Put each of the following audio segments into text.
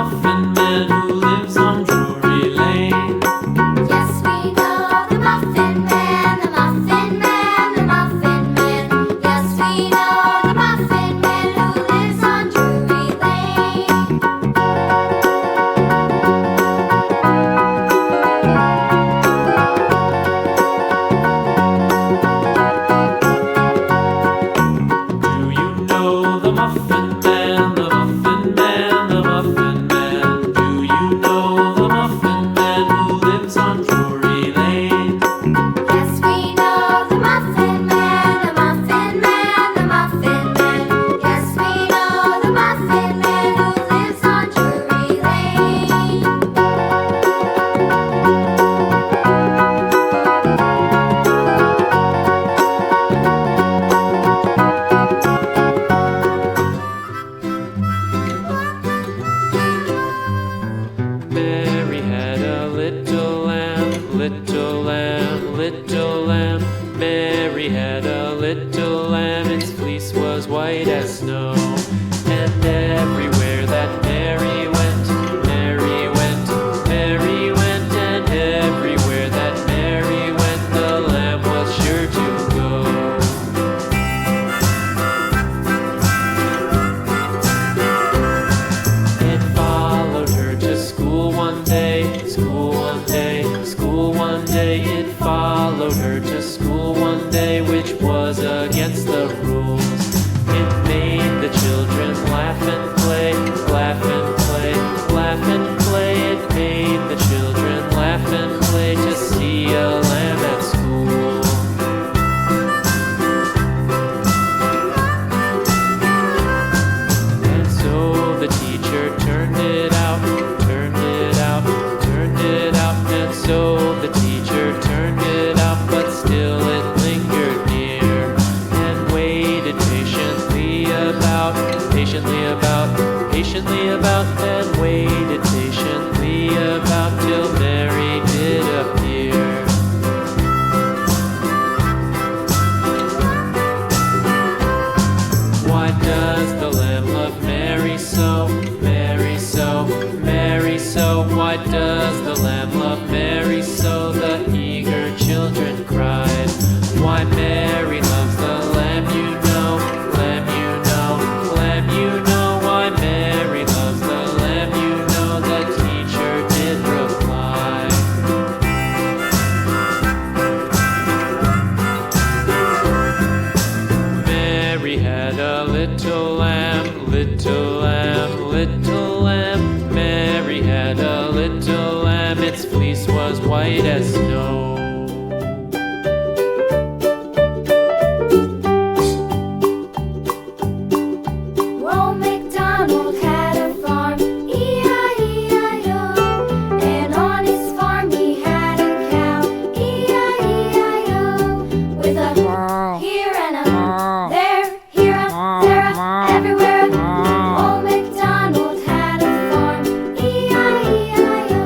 Muffin Man who lives on Drury Lane. Yes, we know the Muffin Man, the Muffin Man, the Muffin Man. Yes, we know the Muffin Man who lives on Drury Lane. Do you know the Muffin Man, the Muffin Man, the Muffin Man? Do you know the Muffin Man who lives on Drury Lane? Yes, we know the Muffin Man, the Muffin Man, the Muffin Man. Yes, we know the Muffin Man who lives on Drury Lane. Mary had a little lamb, little lamb, little lamb. Mary had a little lamb, its fleece was white as snow. And everywhere that Mary went, Mary went, Mary went, and everywhere that Mary went, the lamb was sure to go. It followed her to school one day, school one day, school one day. It followed her to school one day, which was against the rules. It made the children laugh and play, laugh and play, laugh and play. It made the children laugh and play to see a lamb at school. And so the teacher turned it out, turned it out, turned it out. And so the teacher turned it out, but still it lingered near and waited patiently about, patiently about, patiently about, and waited patiently about till Mary did appear. Why does the lamb love Mary so, Mary so, Mary so? Why does the lamb love Mary so? The eager children cried. Why Mary loves the lamb, you know, lamb, you know, lamb, you know. Why Mary loves the lamb, you know, the teacher did reply. Mary had a little lamb, little lamb, little lamb. Mary had a little lamb, its fleece was white as snow. Old MacDonald had a farm, E-I-E-I-O. And on his farm he had a cow, E-I-E-I-O. With a here and a there, here a, there a, everywhere a. Old MacDonald had a farm, E-I-E-I-O.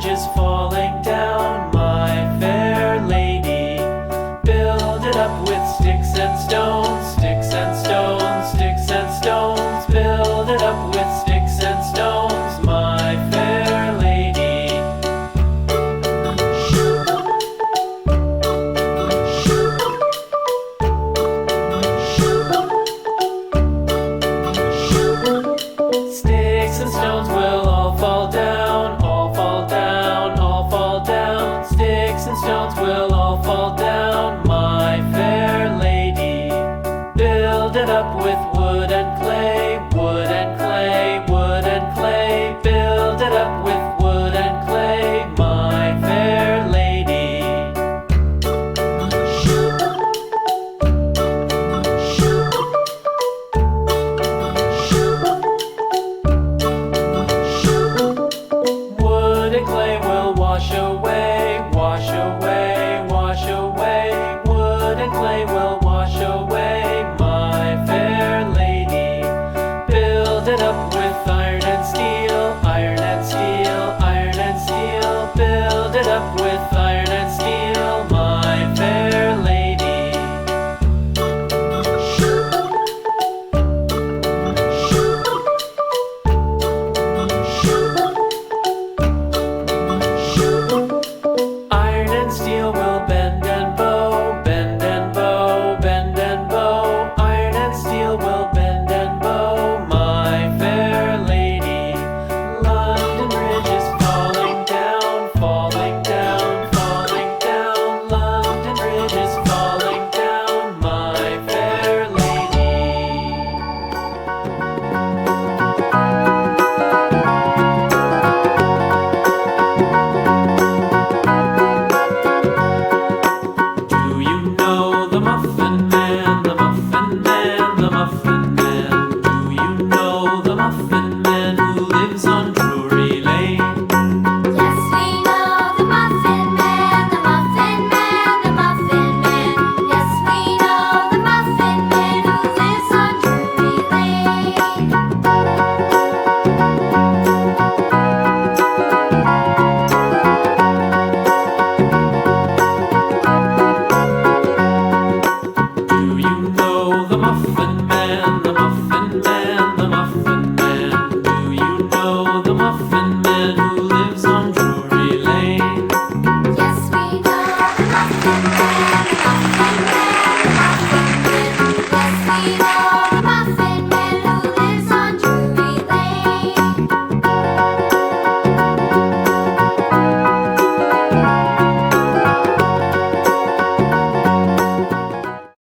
village is far.